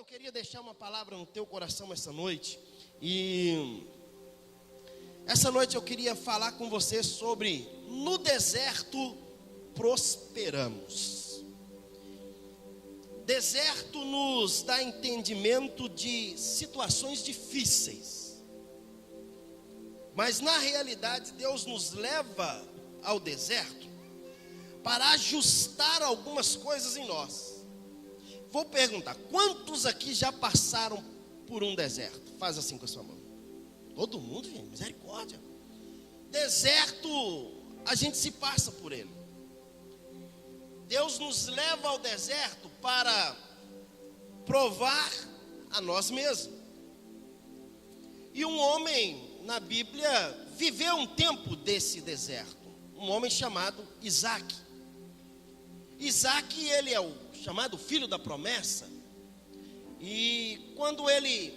queria deixar uma palavra no teu coração essa noite. E essa noite eu queria falar com você sobre: no deserto prosperamos. Deserto nos dá entendimento de situações difíceis, mas na realidade Deus nos leva ao deserto para ajustar algumas coisas em nós. Vou perguntar: quantos aqui já passaram por um deserto? Faz assim com a sua mão. Todo mundo, gente, misericórdia. Deserto, a gente se passa por ele. Deus nos leva ao deserto para provar a nós mesmos. E um homem na Bíblia viveu um tempo desse deserto. Um homem chamado Isaac. Isaac, ele é o chamado filho da promessa. E quando ele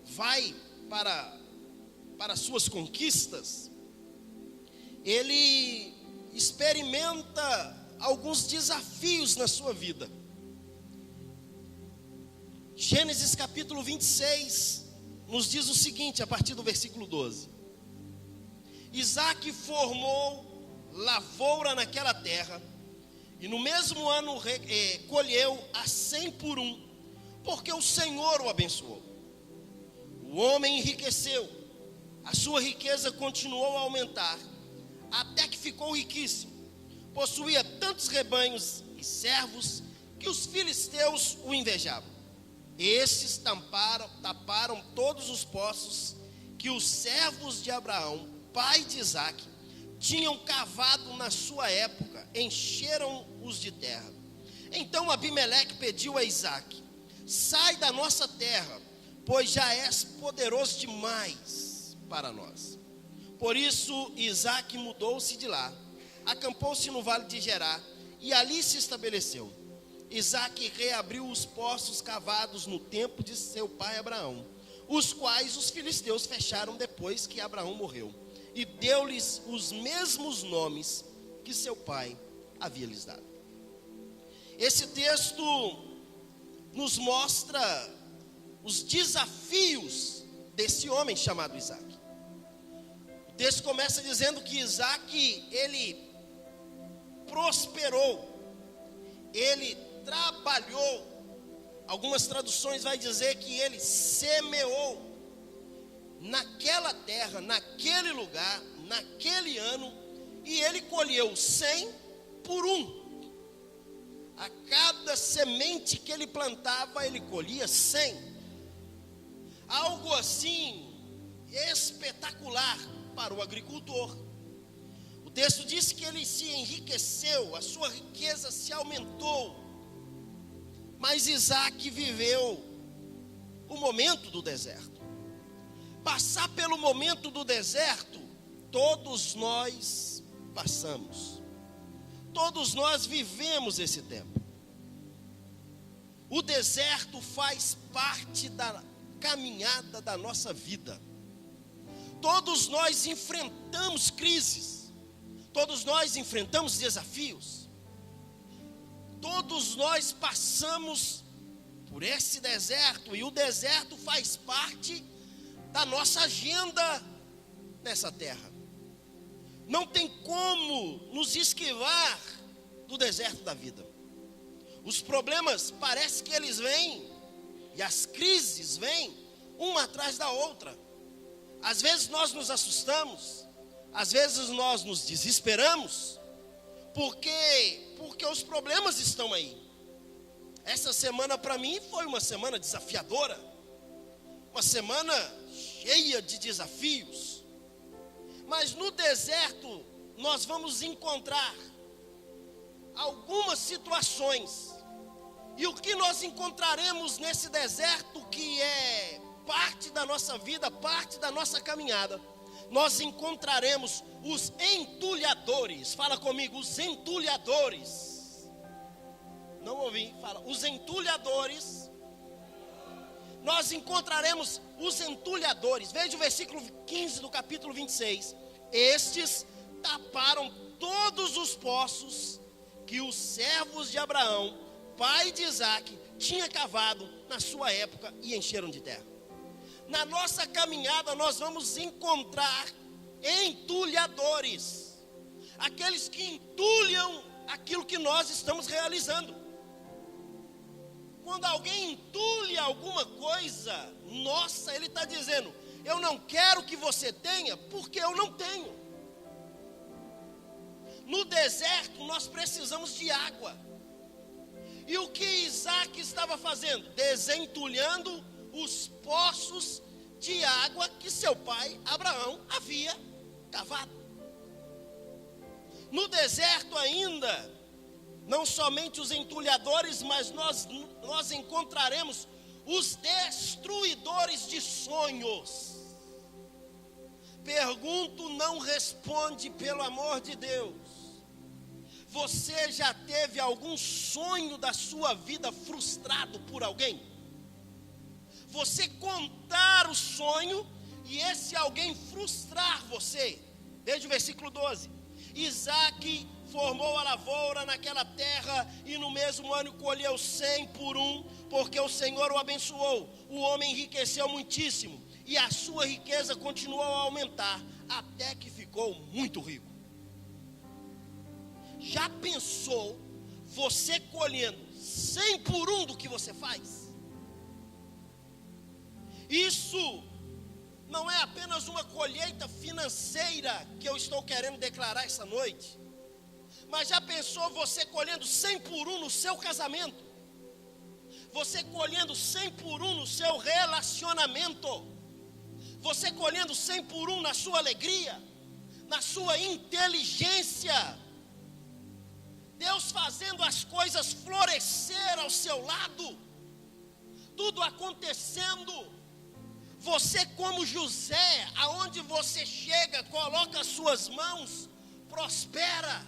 vai para suas conquistas, ele experimenta alguns desafios na sua vida. Gênesis capítulo 26 nos diz o seguinte, a partir do versículo 12: Isaac formou lavoura naquela terra, e no mesmo ano colheu a 100 por um, porque o Senhor o abençoou. O homem enriqueceu, a sua riqueza continuou a aumentar, até que ficou riquíssimo. Possuía tantos rebanhos e servos que os filisteus o invejavam. Estes taparam todos os poços que os servos de Abraão, pai de Isaac, tinham cavado na sua época, encheram-os de terra. Então Abimeleque pediu a Isaac: sai da nossa terra, pois já és poderoso demais para nós. Por isso Isaac mudou-se de lá, acampou-se no vale de Gerar e ali se estabeleceu. Isaac reabriu os poços cavados no tempo de seu pai Abraão, os quais os filisteus fecharam depois que Abraão morreu, e deu-lhes os mesmos nomes que seu pai havia lhes dado. Esse texto nos mostra os desafios desse homem chamado Isaac. O texto começa dizendo que Isaac, ele prosperou, ele trabalhou. Algumas traduções vai dizer que ele semeou naquela terra, naquele lugar, naquele ano, e ele colheu 100 por um. A cada semente que ele plantava, ele colhia 100. Algo assim espetacular para o agricultor. O texto diz que ele se enriqueceu, a sua riqueza se aumentou. Mas Isaac viveu o momento do deserto. Passar pelo momento do deserto, todos nós passamos. Todos nós vivemos esse tempo. O deserto faz parte da caminhada da nossa vida. Todos nós enfrentamos crises. Todos nós enfrentamos desafios. Todos nós passamos por esse deserto, e o deserto faz parte da nossa agenda nessa terra. Não tem como nos esquivar do deserto da vida. Os problemas parece que eles vêm, e as crises vêm uma atrás da outra. Às vezes nós nos assustamos, às vezes nós nos desesperamos, porque os problemas estão aí. Essa semana para mim foi uma semana desafiadora, uma semana cheia de desafios. Mas no deserto nós vamos encontrar algumas situações, e o que nós encontraremos nesse deserto, que é parte da nossa vida, parte da nossa caminhada, nós encontraremos os entulhadores. Fala comigo, os entulhadores. Não ouvi, fala, os entulhadores. Nós encontraremos os entulhadores. Veja o versículo 15 do capítulo 26. Estes taparam todos os poços que os servos de Abraão, pai de Isaac, tinha cavado na sua época e encheram de terra. Na nossa caminhada nós vamos encontrar entulhadores, aqueles que entulham aquilo que nós estamos realizando. Quando alguém entulha alguma coisa nossa, ele está dizendo: eu não quero que você tenha, porque eu não tenho. No deserto nós precisamos de água. E o que Isaac estava fazendo? Desentulhando os poços de água que seu pai Abraão havia cavado. No deserto ainda, não somente os entulhadores, mas nós encontraremos os destruidores de sonhos. Pergunto, não responde, pelo amor de Deus. Você já teve algum sonho da sua vida frustrado por alguém? Você contar o sonho e esse alguém frustrar você. Veja o versículo 12. Isaac formou a lavoura naquela terra e no mesmo ano colheu 100 por um, porque o Senhor o abençoou. O homem enriqueceu muitíssimo e a sua riqueza continuou a aumentar até que ficou muito rico. Já pensou você colhendo 100 por um do que você faz? Isso não é apenas uma colheita financeira que eu estou querendo declarar essa noite. Mas já pensou você colhendo 100 por um no seu casamento? Você colhendo 100 por um no seu relacionamento? Você colhendo 100 por um na sua alegria? Na sua inteligência? Deus fazendo as coisas florescer ao seu lado? Tudo acontecendo. Você como José, aonde você chega, coloca as suas mãos, prospera.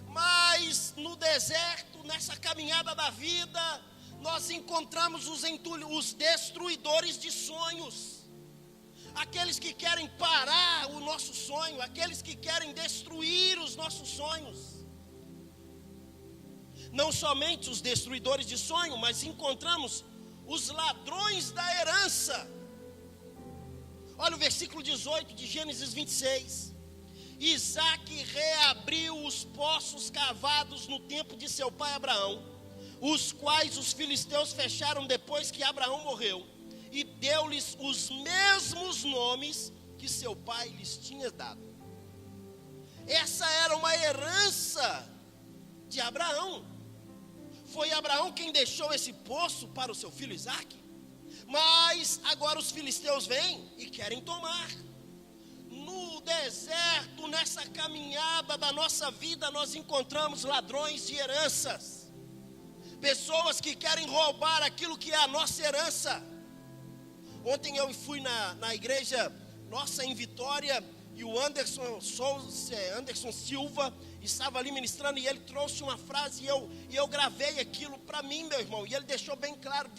Mas no deserto, nessa caminhada da vida, nós encontramos os destruidores de sonhos. Aqueles que querem parar o nosso sonho, aqueles que querem destruir os nossos sonhos. Não somente os destruidores de sonho, mas encontramos os ladrões da herança. Olha o versículo 18 de Gênesis 26. Isaac reabriu os poços cavados no tempo de seu pai Abraão, os quais os filisteus fecharam depois que Abraão morreu, e deu-lhes os mesmos nomes que seu pai lhes tinha dado. Essa era uma herança de Abraão. Foi Abraão quem deixou esse poço para o seu filho Isaac. Mas agora os filisteus vêm e querem tomar. No deserto, nessa caminhada da nossa vida, nós encontramos ladrões de heranças. Pessoas que querem roubar aquilo que é a nossa herança. Ontem eu fui na igreja nossa em Vitória, e o Anderson Silva estava ali ministrando, e ele trouxe uma frase, e eu gravei aquilo para mim, meu irmão, e ele deixou bem claro,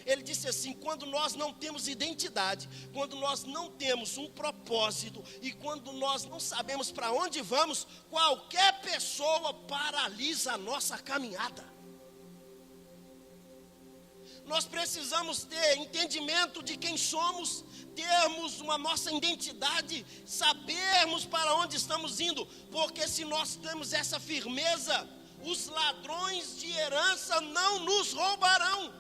ele disse assim: quando nós não temos identidade, quando nós não temos um propósito, e quando nós não sabemos para onde vamos, qualquer pessoa paralisa a nossa caminhada. Nós precisamos ter entendimento de quem somos, termos uma nossa identidade, sabermos para onde estamos indo, porque se nós temos essa firmeza, os ladrões de herança não nos roubarão.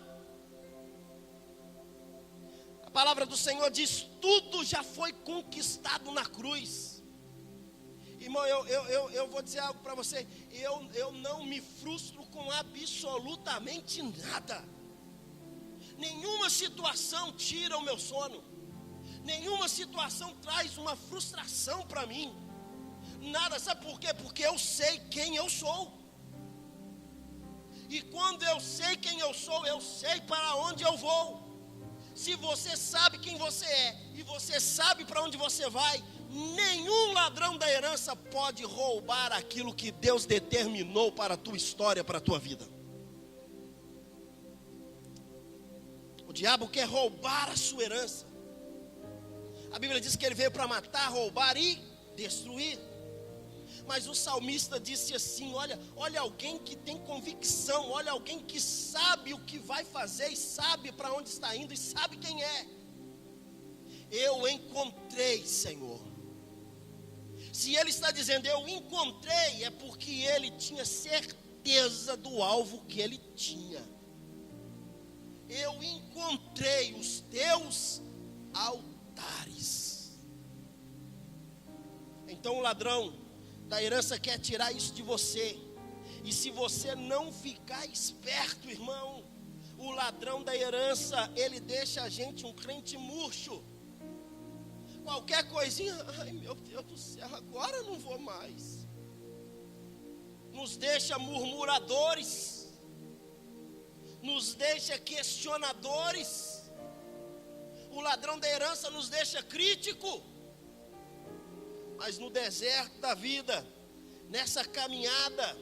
A palavra do Senhor diz: tudo já foi conquistado na cruz. Irmão, eu vou dizer algo para você, eu não me frustro com absolutamente nada. Nenhuma situação tira o meu sono. Nenhuma situação traz uma frustração para mim. Nada, sabe por quê? Porque eu sei quem eu sou. E quando eu sei quem eu sou, eu sei para onde eu vou. Se você sabe quem você é e você sabe para onde você vai, nenhum ladrão da herança pode roubar aquilo que Deus determinou para a tua história, para a tua vida. O diabo quer roubar a sua herança. A Bíblia diz que ele veio para matar, roubar e destruir. Mas o salmista disse assim: olha alguém que tem convicção, olha alguém que sabe o que vai fazer, e sabe para onde está indo, e sabe quem é. Eu encontrei, Senhor. Se ele está dizendo eu encontrei, é porque ele tinha certeza do alvo que ele tinha. Eu encontrei os teus altares. Então o ladrão da herança quer tirar isso de você. E se você não ficar esperto, irmão, o ladrão da herança, ele deixa a gente um crente murcho. Qualquer coisinha, ai meu Deus do céu, agora eu não vou mais. Nos deixa murmuradores, nos deixa questionadores. O ladrão da herança nos deixa crítico. Mas no deserto da vida, nessa caminhada,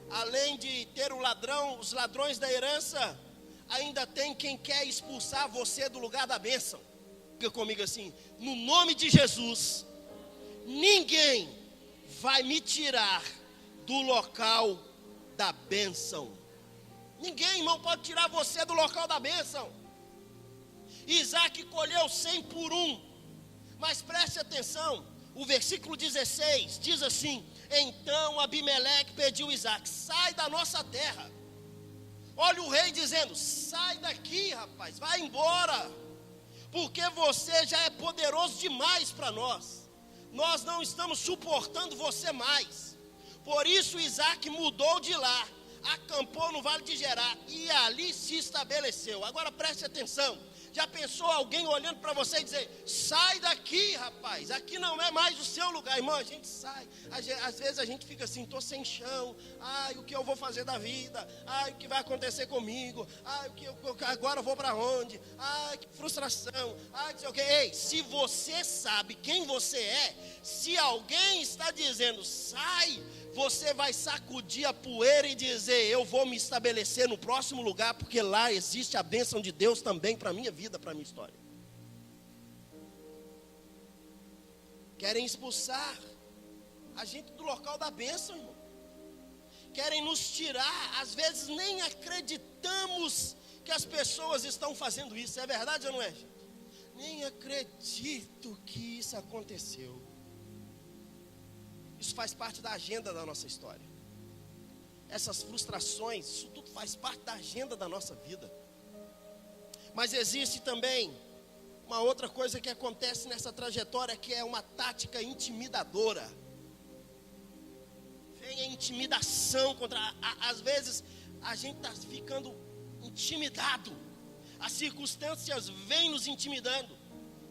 além de ter os ladrões da herança, ainda tem quem quer expulsar você do lugar da bênção. Fica comigo assim: no nome de Jesus, ninguém vai me tirar do local da bênção. Ninguém, irmão, pode tirar você do local da bênção. Isaac colheu 100 por 1, mas preste atenção, o versículo 16 diz assim: então Abimeleque pediu Isaac: sai da nossa terra. Olha o rei dizendo: sai daqui, rapaz, vai embora, porque você já é poderoso demais para nós. Nós não estamos suportando você mais. Por isso Isaac mudou de lá, acampou no vale de Gerar e ali se estabeleceu. Agora preste atenção. Já pensou alguém olhando para você e dizer: sai daqui, rapaz, aqui não é mais o seu lugar? Irmão, a gente sai, às vezes a gente fica assim: estou sem chão, ai, o que eu vou fazer da vida, ai, o que vai acontecer comigo, ai, agora eu vou para onde, ai, que frustração, ai, não sei o que. Ei, se você sabe quem você é, se alguém está dizendo sai, você vai sacudir a poeira e dizer: eu vou me estabelecer no próximo lugar, porque lá existe a bênção de Deus também para a minha vida, para a minha história. Querem expulsar a gente do local da bênção, irmão. Querem nos tirar, às vezes nem acreditamos que as pessoas estão fazendo isso. É verdade ou não é, gente? Nem acredito que isso aconteceu. Isso faz parte da agenda da nossa história. Essas frustrações, isso tudo faz parte da agenda da nossa vida. Mas existe também uma outra coisa que acontece nessa trajetória, que é uma tática intimidadora. Vem a intimidação às vezes a gente está ficando intimidado. As circunstâncias vêm nos intimidando.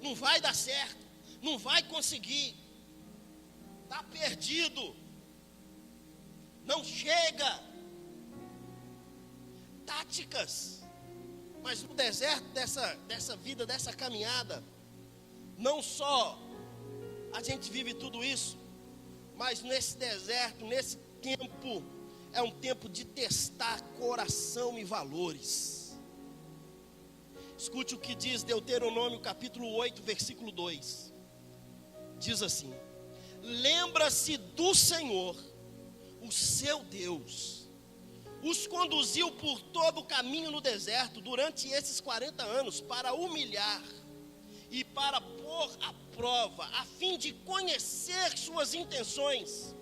Não vai dar certo, não vai conseguir. Está perdido, não chega. Táticas. Mas no deserto dessa vida, dessa caminhada, não só a gente vive tudo isso, mas nesse deserto, nesse tempo, é um tempo de testar coração e valores. Escute o que diz Deuteronômio capítulo 8, versículo 2. Diz assim: lembra-se do Senhor, o seu Deus, os conduziu por todo o caminho no deserto durante esses 40 anos para humilhar e para pôr à prova, a fim de conhecer suas intenções,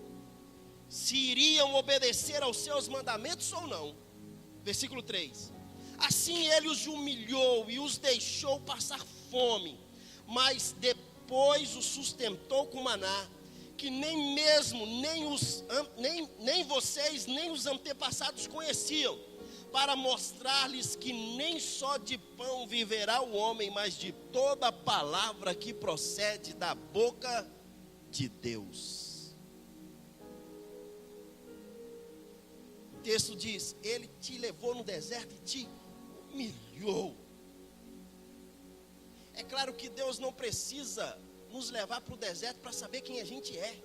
se iriam obedecer aos seus mandamentos ou não. Versículo 3: assim ele os humilhou e os deixou passar fome, mas depois os sustentou com maná, que nem mesmo, nem vocês, nem os antepassados conheciam, para mostrar-lhes que nem só de pão viverá o homem, mas de toda palavra que procede da boca de Deus. O texto diz: ele te levou no deserto e te humilhou. É claro que Deus não precisa nos levar para o deserto para saber quem a gente é.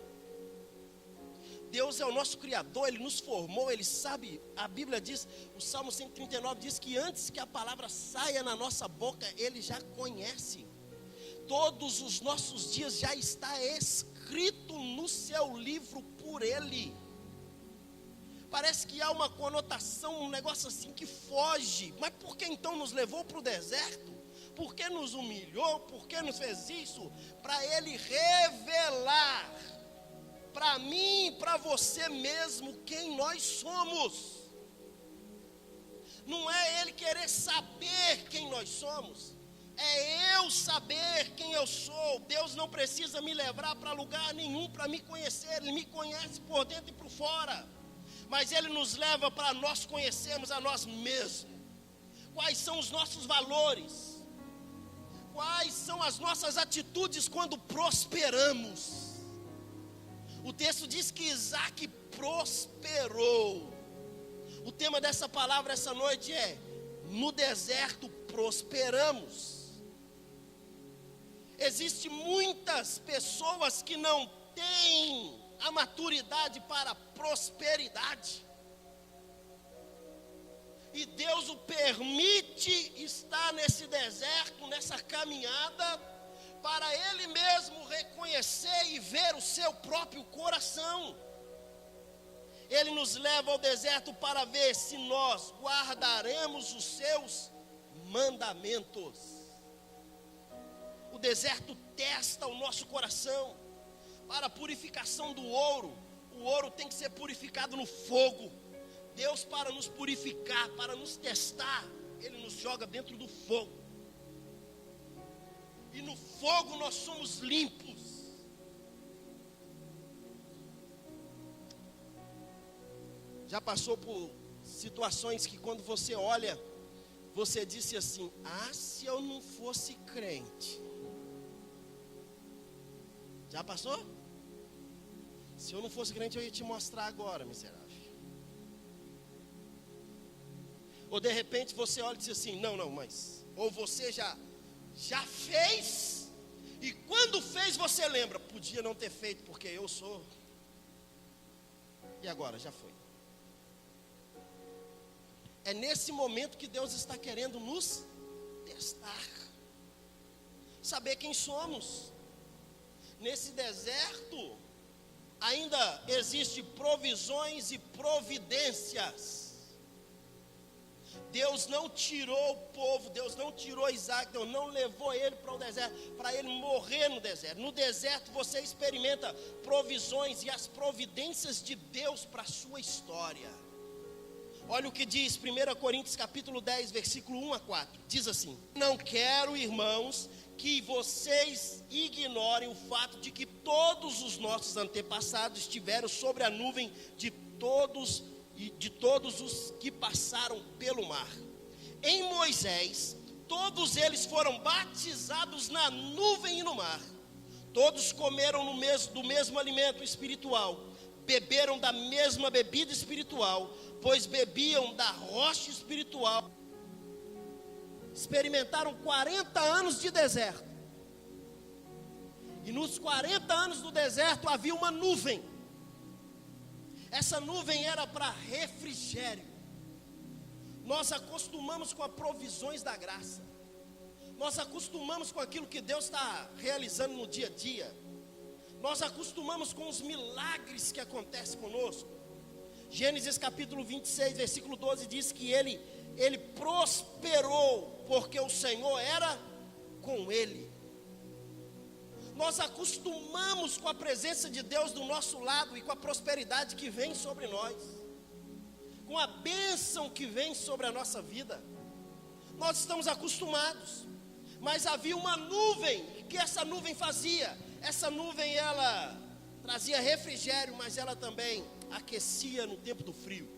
Deus é o nosso Criador, Ele nos formou, Ele sabe. A Bíblia diz, o Salmo 139 diz que antes que a palavra saia na nossa boca, Ele já conhece. Todos os nossos dias já está escrito escrito no seu livro por Ele. Parece que há uma conotação, um negócio assim que foge. Mas por que então nos levou para o deserto? Por que nos humilhou? Por que nos fez isso? Para Ele revelar para mim e para você mesmo quem nós somos. Não é Ele querer saber quem nós somos, é eu saber quem eu sou. Deus não precisa me levar para lugar nenhum para me conhecer, Ele me conhece por dentro e por fora. Mas Ele nos leva para nós conhecermos a nós mesmos. Quais são os nossos valores? Quais são as nossas atitudes quando prosperamos? O texto diz que Isaac prosperou. O tema dessa palavra essa noite é: no deserto prosperamos. Existem muitas pessoas que não têm a maturidade para a prosperidade. E Deus o permite estar nesse deserto, nessa caminhada, para Ele mesmo reconhecer e ver o seu próprio coração. Ele nos leva ao deserto para ver se nós guardaremos os seus mandamentos. O deserto testa o nosso coração para a purificação do ouro. O ouro tem que ser purificado no fogo. Deus, para nos purificar, para nos testar, Ele nos joga dentro do fogo. E no fogo nós somos limpos. Já passou por situações que quando você olha, você disse assim: ah, se eu não fosse crente. Já passou? Se eu não fosse crente, eu ia te mostrar agora, miserável. Ou de repente você olha e diz assim: não, mas... Ou você já fez, e quando fez você lembra: podia não ter feito porque eu sou. E agora, já foi. É nesse momento que Deus está querendo nos testar. Saber quem somos. Nesse deserto ainda existem provisões e providências. Deus não tirou o povo, Deus não tirou Isaac, Deus não levou ele para o deserto, para ele morrer no deserto. No deserto você experimenta provisões e as providências de Deus para a sua história. Olha o que diz 1 Coríntios capítulo 10, versículo 1 a 4. Diz assim: não quero, irmãos, que vocês ignorem o fato de que todos os nossos antepassados estiveram sobre a nuvem de todos os que passaram pelo mar. Em Moisés, todos eles foram batizados na nuvem e no mar. Todos comeram do mesmo alimento espiritual, beberam da mesma bebida espiritual, pois bebiam da rocha espiritual. Experimentaram 40 anos de deserto. E nos 40 anos do deserto havia uma nuvem. Essa nuvem era para refrigério. Nós acostumamos com as provisões da graça. Nós acostumamos com aquilo que Deus está realizando no dia a dia. Nós acostumamos com os milagres que acontecem conosco. Gênesis capítulo 26, versículo 12 diz que ele prosperou porque o Senhor era com ele. Nós acostumamos com a presença de Deus do nosso lado e com a prosperidade que vem sobre nós, com a bênção que vem sobre a nossa vida. Nós estamos acostumados, mas havia uma nuvem. O que essa nuvem fazia? Essa nuvem, ela trazia refrigério, mas ela também aquecia no tempo do frio.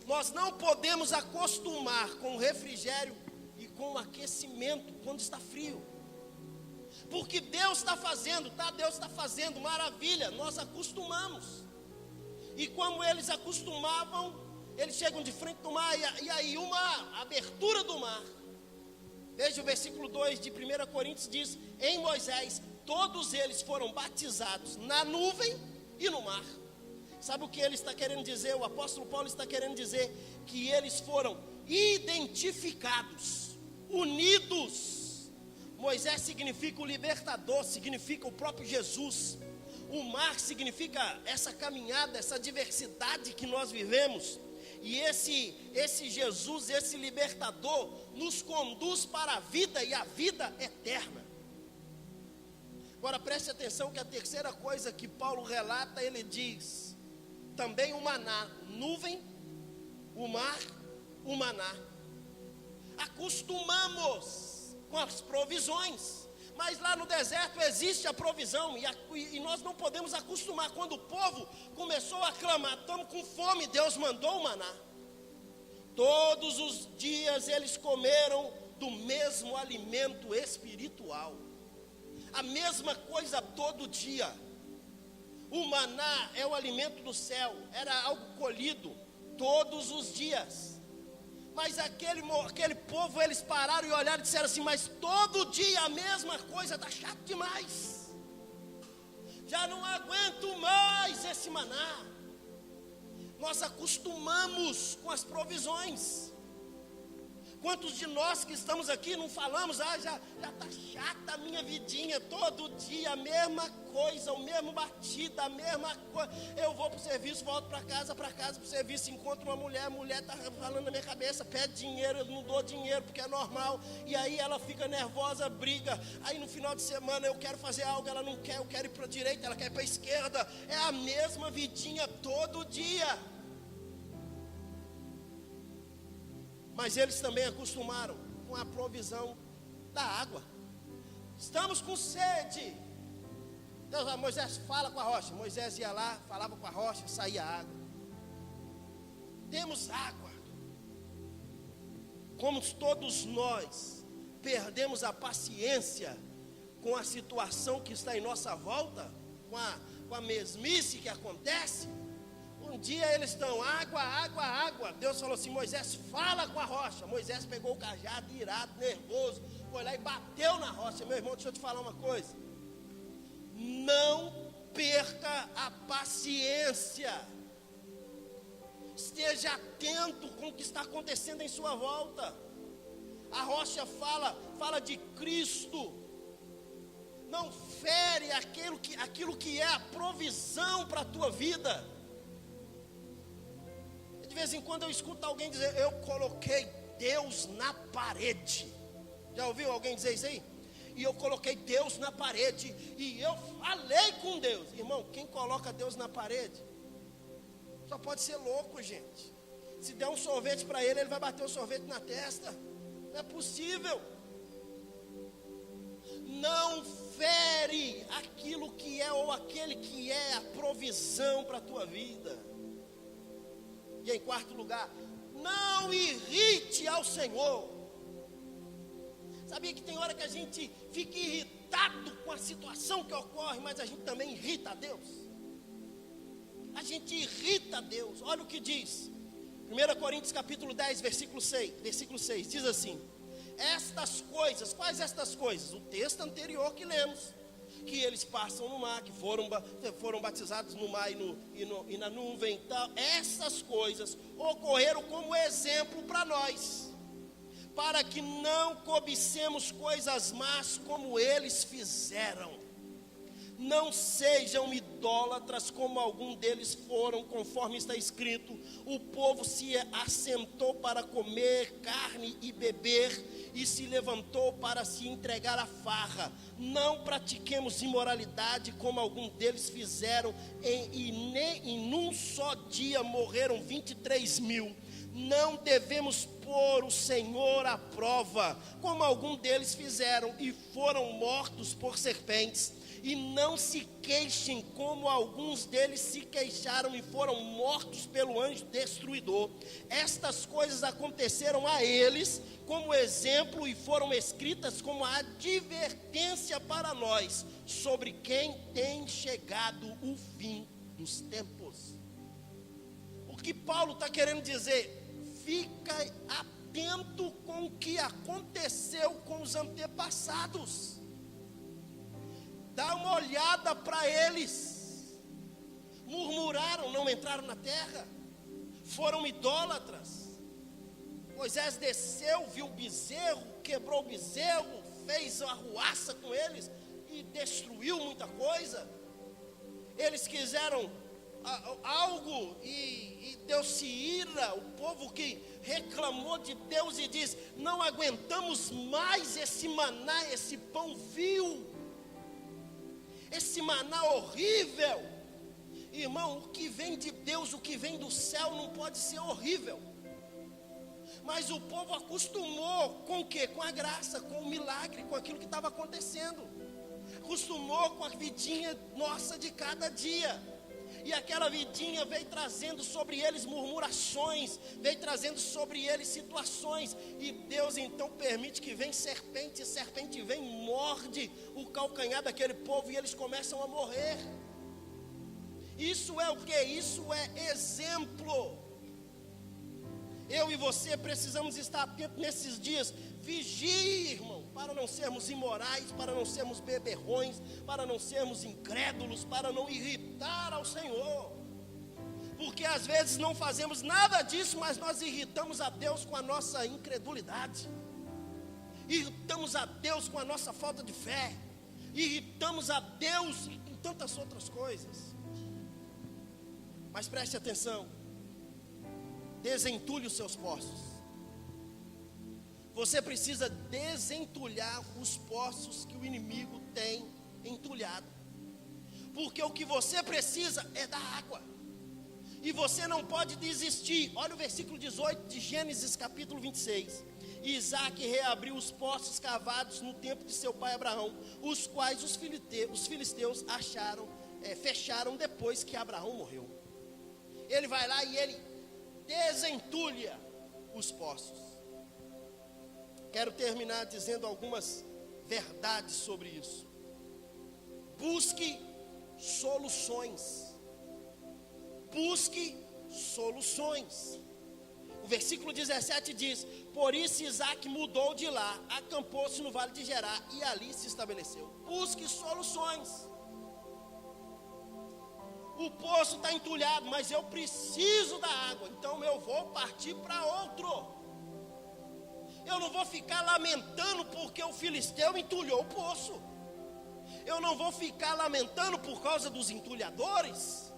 Nós não podemos acostumar com o refrigério e com o aquecimento quando está frio. Porque Deus está fazendo, Deus está fazendo maravilha, nós acostumamos. E como eles acostumavam, eles chegam de frente do mar, e aí uma abertura do mar. Veja o versículo 2 de 1 Coríntios diz: em Moisés, todos eles foram batizados na nuvem e no mar. Sabe o que ele está querendo dizer? O apóstolo Paulo está querendo dizer que eles foram identificados, unidos, Moisés significa o libertador, significa o próprio Jesus. O mar significa essa caminhada, essa diversidade que nós vivemos. E esse Jesus, esse libertador, nos conduz para a vida e a vida eterna. Agora preste atenção que a terceira coisa que Paulo relata, ele diz, também o maná, nuvem, o mar, o maná. Acostumamos com as provisões, mas lá no deserto existe a provisão, e nós não podemos acostumar. Quando o povo começou a clamar, estamos com fome, Deus mandou o maná. Todos os dias eles comeram do mesmo alimento espiritual, a mesma coisa todo dia. O maná é o alimento do céu, era algo colhido todos os dias. Mas aquele povo, eles pararam e olharam e disseram assim: mas todo dia a mesma coisa, está chato demais, já não aguento mais esse maná. Nós acostumamos com as provisões. Quantos de nós que estamos aqui não falamos, já está chata a minha vidinha, todo dia a mesma coisa, o mesmo batida, a mesma coisa. Eu vou para o serviço, volto para casa, para o serviço, encontro uma mulher, a mulher está falando na minha cabeça, pede dinheiro, eu não dou dinheiro porque é normal, e aí ela fica nervosa, briga, aí no final de semana eu quero fazer algo, ela não quer, eu quero ir para a direita, ela quer ir para a esquerda, é a mesma vidinha todo dia. Mas eles também acostumaram com a provisão da água. Estamos com sede. Deus, Moisés fala com a rocha. Moisés ia lá, falava com a rocha, saía água. Temos água. Como todos nós perdemos a paciência com a situação que está em nossa volta, com a mesmice que acontece. Um dia eles estão, água. Deus falou assim: Moisés, fala com a rocha. Moisés pegou o cajado, irado, nervoso, foi lá e bateu na rocha. Meu irmão, deixa eu te falar uma coisa. Não perca a paciência. Esteja atento com o que está acontecendo em sua volta. A rocha fala de Cristo. Não fere aquilo que é a provisão para a tua vida. De vez em quando eu escuto alguém dizer: eu coloquei Deus na parede. Já ouviu alguém dizer isso aí? E eu coloquei Deus na parede, e eu falei com Deus. Irmão, quem coloca Deus na parede só pode ser louco, gente. Se der um sorvete para ele, ele vai bater o sorvete na testa. Não é possível. Não fere aquilo que é, ou aquele que é a provisão para a tua vida. E em quarto lugar, não irrite ao Senhor. Sabia que tem hora que a gente fica irritado com a situação que ocorre, mas a gente também irrita a Deus. A gente irrita a Deus. Olha o que diz 1 Coríntios capítulo 10, versículo 6, diz assim: estas coisas, quais estas coisas? O texto anterior que lemos, que eles passam no mar, que foram batizados no mar e na nuvem e tal. Essas coisas ocorreram como exemplo para nós, para que não cobicemos coisas más como eles fizeram. Não sejam idólatras como algum deles foram, conforme está escrito: o povo se assentou para comer carne e beber, e se levantou para se entregar à farra. Não pratiquemos imoralidade como algum deles fizeram, e num só dia morreram 23.000. Não devemos pôr o Senhor à prova, como algum deles fizeram, e foram mortos por serpentes. E não se queixem como alguns deles se queixaram e foram mortos pelo anjo destruidor. Estas coisas aconteceram a eles como exemplo e foram escritas como advertência para nós, sobre quem tem chegado o fim dos tempos. O que Paulo está querendo dizer? Fica atento com o que aconteceu com os antepassados. Dá uma olhada para eles. Murmuraram, não entraram na terra. Foram idólatras. Moisés desceu, viu o bezerro, quebrou o bezerro, fez arruaça com eles e destruiu muita coisa. Eles quiseram algo e Deus se ira. O povo que reclamou de Deus e diz: não aguentamos mais esse maná, esse pão vil, esse maná horrível. Irmão, o que vem de Deus, o que vem do céu não pode ser horrível. Mas o povo acostumou com o quê? Com a graça, com o milagre, com aquilo que estava acontecendo. Acostumou com a vidinha nossa de cada dia. E aquela vidinha veio trazendo sobre eles murmurações, veio trazendo sobre eles situações. E Deus então permite que vem serpente, e serpente vem, morde o calcanhar daquele povo e eles começam a morrer. Isso é o que? Isso é exemplo. Eu e você precisamos estar atentos nesses dias. Vigie, irmão, para não sermos imorais, para não sermos beberrões, para não sermos incrédulos, para não irritar ao Senhor. Porque às vezes não fazemos nada disso, mas nós irritamos a Deus com a nossa incredulidade. Irritamos a Deus com a nossa falta de fé. Irritamos a Deus em tantas outras coisas. Mas preste atenção. Desentulhe os seus poços. Você precisa desentulhar os poços que o inimigo tem entulhado. Porque o que você precisa é da água. E você não pode desistir. Olha o versículo 18 de Gênesis capítulo 26. Isaac reabriu os poços cavados no tempo de seu pai Abraão, os quais os filisteus fecharam depois que Abraão morreu. Ele vai lá e ele desentulha os poços. Quero terminar dizendo algumas verdades sobre isso. Busque soluções. Busque soluções. O versículo 17 diz: por isso Isaac mudou de lá, acampou-se no vale de Gerar e ali se estabeleceu. Busque soluções. O poço está entulhado, mas eu preciso da água, então eu vou partir para outro. Eu não vou ficar lamentando porque o filisteu entulhou o poço. Eu não vou ficar lamentando por causa dos entulhadores.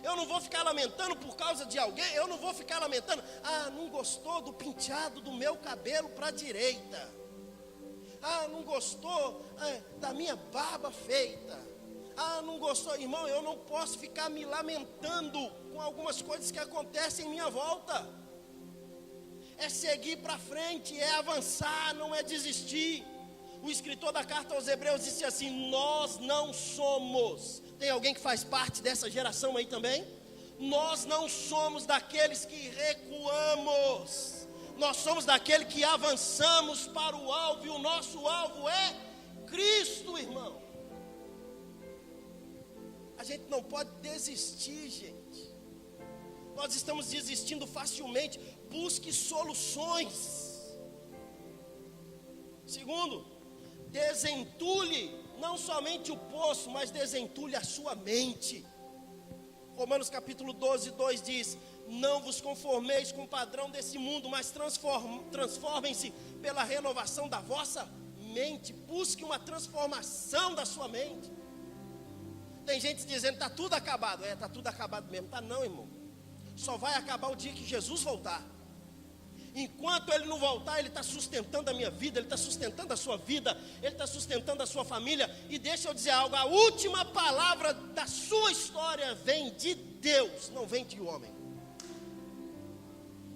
Eu não vou ficar lamentando por causa de alguém. Eu não vou ficar lamentando: ah, não gostou do penteado do meu cabelo para a direita. Ah, não gostou da minha barba feita. Ah, não gostou. Irmão, eu não posso ficar me lamentando com algumas coisas que acontecem em minha volta. É seguir para frente, é avançar, não é desistir. O escritor da carta aos Hebreus disse assim: nós não somos. Tem alguém que faz parte dessa geração aí também? Nós não somos daqueles que recuamos. Nós somos daqueles que avançamos para o alvo. E o nosso alvo é Cristo, irmão. A gente não pode desistir, gente. Nós estamos desistindo facilmente. Busque soluções. Segundo, desentulhe não somente o poço, mas desentulhe a sua mente. Romanos capítulo 12, 2 diz: não vos conformeis com o padrão desse mundo, mas transformem-se pela renovação da vossa mente. Busque uma transformação da sua mente. Tem gente dizendo: está tudo acabado. Está tudo acabado mesmo. Está não, irmão. Só vai acabar o dia que Jesus voltar. Enquanto Ele não voltar, Ele está sustentando a minha vida, Ele está sustentando a sua vida, Ele está sustentando a sua família. E deixa eu dizer algo: a última palavra da sua história vem de Deus, não vem de homem.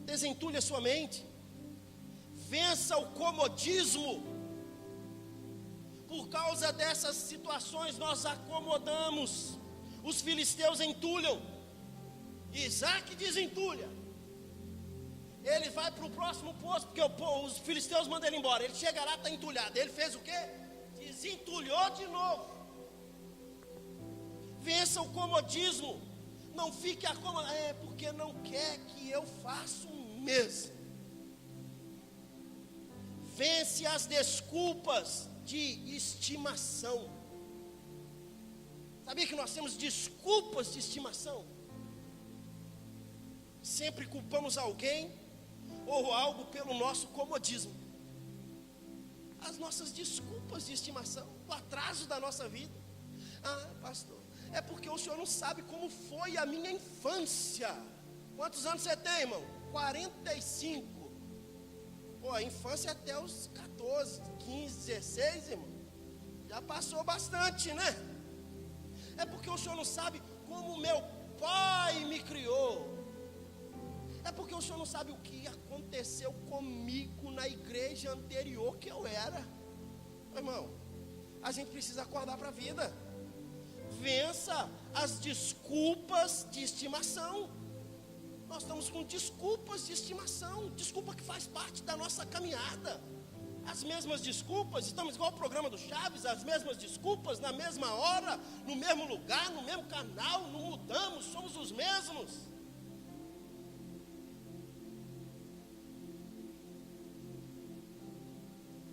Desentulhe a sua mente. Vença o comodismo. Por causa dessas situações nós acomodamos. Os filisteus entulham, Isaac desentulha. Ele vai para o próximo poço, porque os filisteus mandam ele embora. Ele chega lá, está entulhado. Ele fez o quê? Desentulhou de novo. Vença o comodismo. Não fique acomodado. É porque não quer que eu faça o mesmo. Vence as desculpas de estimação. Sabia que nós temos desculpas de estimação? Sempre culpamos alguém ou algo pelo nosso comodismo. nossas desculpas de estimação, o atraso da nossa vida. Ah, pastor, é porque o senhor não sabe como foi a minha infância. Quantos anos você tem, irmão? 45. Pô, a infância até os 14, 15, 16, irmão. Já passou bastante, né? É porque o senhor não sabe como meu pai me criou. É porque o senhor não sabe o que aconteceu comigo na igreja anterior que eu era. Irmão, a gente precisa acordar para a vida. Vença as desculpas de estimação. Nós estamos com desculpas de estimação, desculpa que faz parte da nossa caminhada. As mesmas desculpas, estamos igual ao programa do Chaves, as mesmas desculpas, na mesma hora, no mesmo lugar, no mesmo canal, não mudamos, somos os mesmos.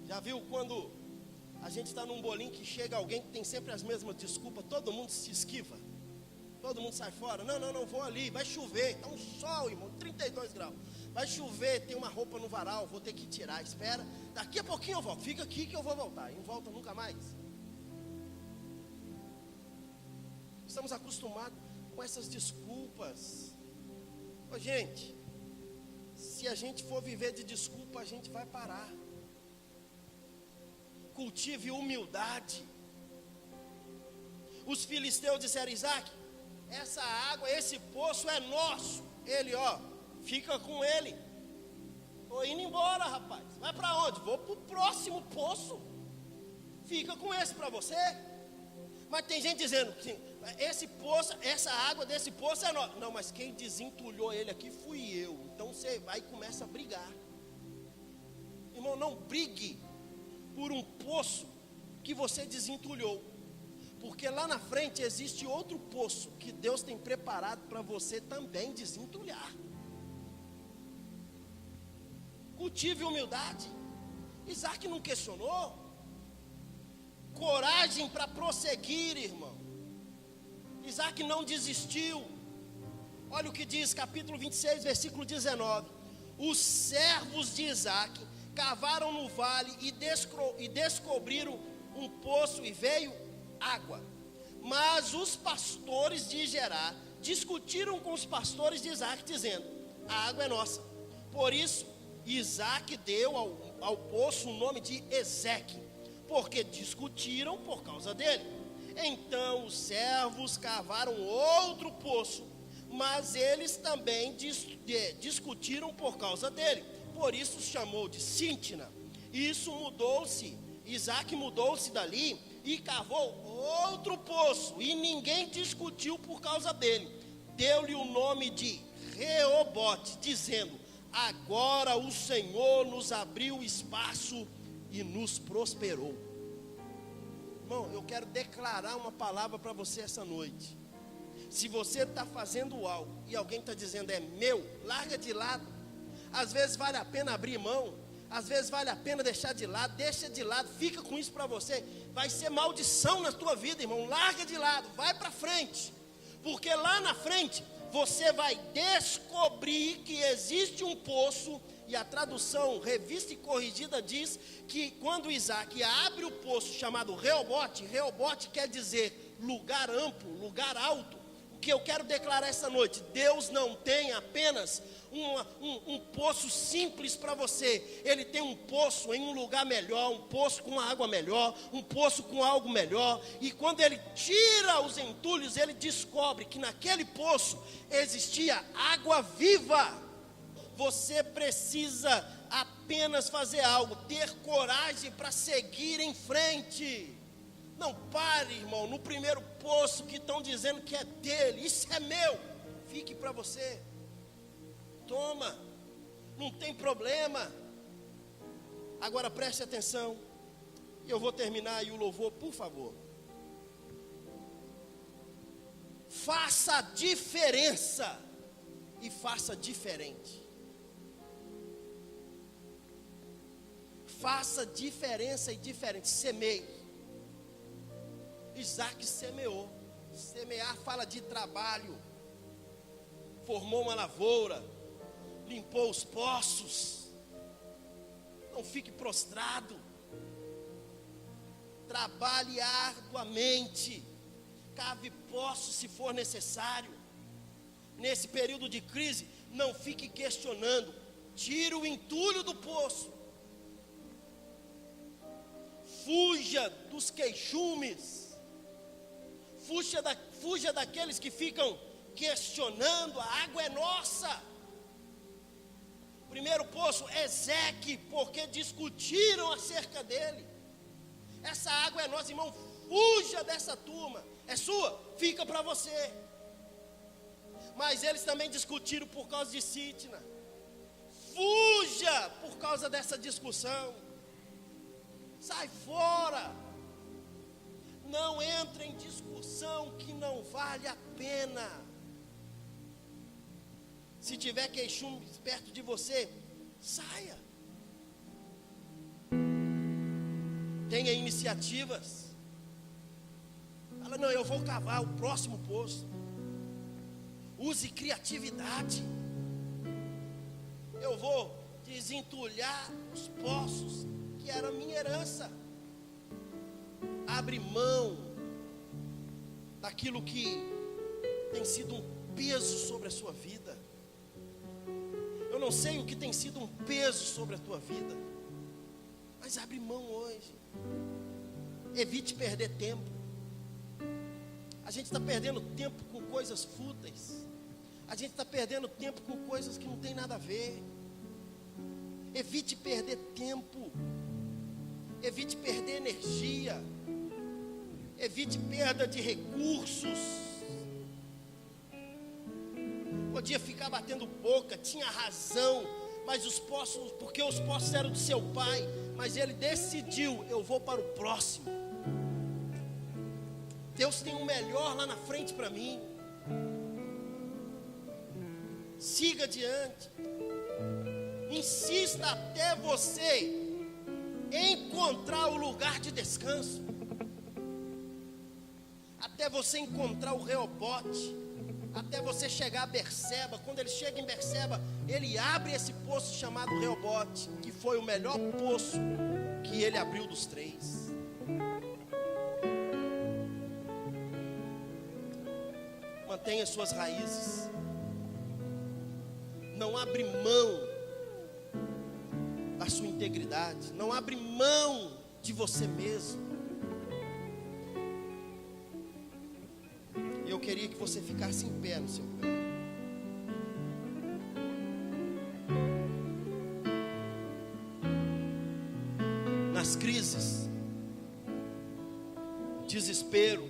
Já viu quando a gente está num bolinho que chega alguém que tem sempre as mesmas desculpas, todo mundo se esquiva, todo mundo sai fora, não vou ali, vai chover, está um sol, irmão, 32 graus, vai chover, tem uma roupa no varal, vou ter que tirar, espera, daqui a pouquinho eu volto, fica aqui que eu vou voltar, e não volta nunca mais. Estamos acostumados com essas desculpas. Ô, gente, se a gente for viver de desculpa, a gente vai parar. Cultive humildade. Os filisteus disseram: Isaac, essa água, esse poço é nosso. Ele, fica com ele. Estou indo embora, rapaz. Vai para onde? Vou para o próximo poço. Fica com esse para você. Mas tem gente dizendo que esse poço, essa água desse poço é nossa. Não, mas quem desentulhou ele aqui fui eu. Então você vai e começa a brigar. Irmão, não brigue por um poço que você desentulhou, porque lá na frente existe outro poço que Deus tem preparado para você também desentulhar. Cultive humildade. Isaac não questionou. Coragem para prosseguir, irmão. Isaac não desistiu. Olha o que diz capítulo 26, versículo 19. Os servos de Isaac cavaram no vale e descobriram um poço e veio água. Mas os pastores de Gerar discutiram com os pastores de Isaac, dizendo: a água é nossa. Por isso, Isaac deu ao poço o nome de Ezeque, porque discutiram por causa dele. Então os servos cavaram outro poço, mas eles também discutiram por causa dele. Por isso chamou de Sitna. Isso mudou-se. Isaac mudou-se dali e cavou outro poço, e ninguém discutiu por causa dele. Deu-lhe o nome de Reobote, dizendo: agora o Senhor nos abriu espaço e nos prosperou. Irmão, eu quero declarar uma palavra para você essa noite. Se você está fazendo algo e alguém está dizendo é meu, larga de lado. Às vezes vale a pena abrir mão, às vezes vale a pena deixar de lado, deixa de lado, fica com isso para você. Vai ser maldição na tua vida, irmão. Larga de lado, vai para frente, porque lá na frente você vai descobrir que existe um poço. E a tradução revista e corrigida diz que quando Isaac abre o poço chamado Reobote, Reobote quer dizer lugar amplo, lugar alto. O que eu quero declarar essa noite: Deus não tem apenas um poço simples para você. Ele tem um poço em um lugar melhor, um poço com uma água melhor, um poço com algo melhor. E quando ele tira os entulhos, ele descobre que naquele poço existia água viva. Você precisa apenas fazer algo, ter coragem para seguir em frente. Não pare, irmão, no primeiro poço que estão dizendo que é dele. Isso é meu, fique para você. Toma, não tem problema. Agora preste atenção, e eu vou terminar, e o louvor, por favor. Faça a diferença e faça diferente. Faça diferença e diferente. Semeie. Isaac semeou. Semear fala de trabalho. Formou uma lavoura, limpou os poços. Não fique prostrado. trabalhe arduamente, cave poço se for necessário. Nesse período de crise, não fique questionando, tire o entulho do poço. Fuja dos queixumes, fuja daqueles que ficam questionando, a água é nossa. Primeiro poço, Ezeque, porque discutiram acerca dele. Essa água é nossa, irmão, fuja dessa turma, é sua, fica para você. Mas eles também discutiram por causa de Sitna. Fuja por causa dessa discussão. Sai fora. Não entre em discussão que não vale a pena. Se tiver queixume perto de você, saia. Tenha iniciativas. Fala, não, eu vou cavar o próximo poço. Use criatividade. Eu vou desentulhar os poços que era minha herança. Abre mão daquilo que tem sido um peso sobre a sua vida. Eu não sei o que tem sido um peso sobre a tua vida, mas abre mão hoje. Evite perder tempo. A gente está perdendo tempo com coisas fúteis. A gente está perdendo tempo com coisas que não tem nada a ver. Evite perder tempo. Evite perder energia. Evite perda de recursos. Podia ficar batendo boca, tinha razão, mas os poços, porque os poços eram do seu pai, mas ele decidiu, eu vou para o próximo. Deus tem um melhor lá na frente para mim. Siga adiante. Insista até você encontrar o lugar de descanso. Até você encontrar o Reobote. Até você chegar a Berseba. Quando ele chega em Berseba, ele abre esse poço chamado Reobote, que foi o melhor poço que ele abriu dos 3. Mantenha suas raízes. Não abre mão da sua integridade. Não abre mão de você mesmo. Eu queria que você ficasse em pé no seu lugar. Nas crises, o desespero,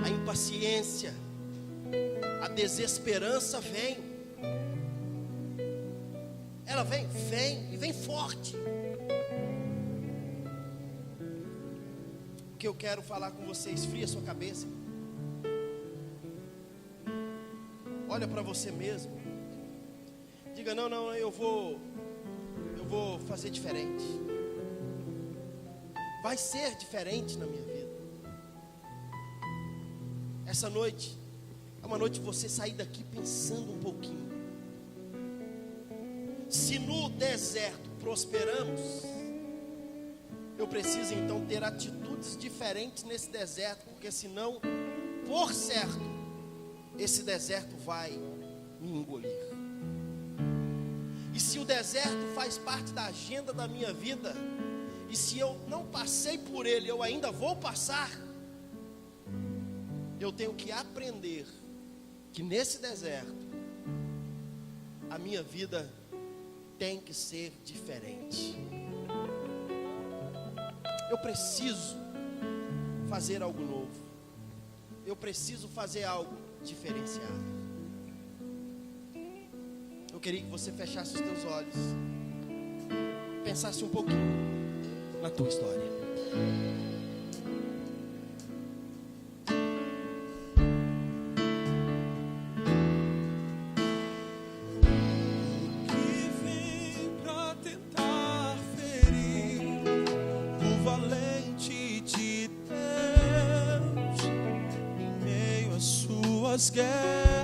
a impaciência, a desesperança vem. Ela vem e vem forte. O que eu quero falar com você, esfria sua cabeça. Olha para você mesmo. Diga, não, eu vou fazer diferente. Vai ser diferente na minha vida. Essa noite é uma noite de você sair daqui pensando um pouquinho. Se no deserto prosperamos, eu preciso então ter atitudes diferentes nesse deserto, porque senão, por certo, esse deserto vai me engolir. E se o deserto faz parte da agenda da minha vida, e se eu não passei por ele, eu ainda vou passar, eu tenho que aprender que nesse deserto, a minha vida tem que ser diferente. Eu preciso fazer algo novo. Eu preciso fazer algo diferenciado. Eu queria que você fechasse os teus olhos, pensasse um pouquinho na tua história. Que vem pra tentar ferir o valente de Deus em meio às suas guerras.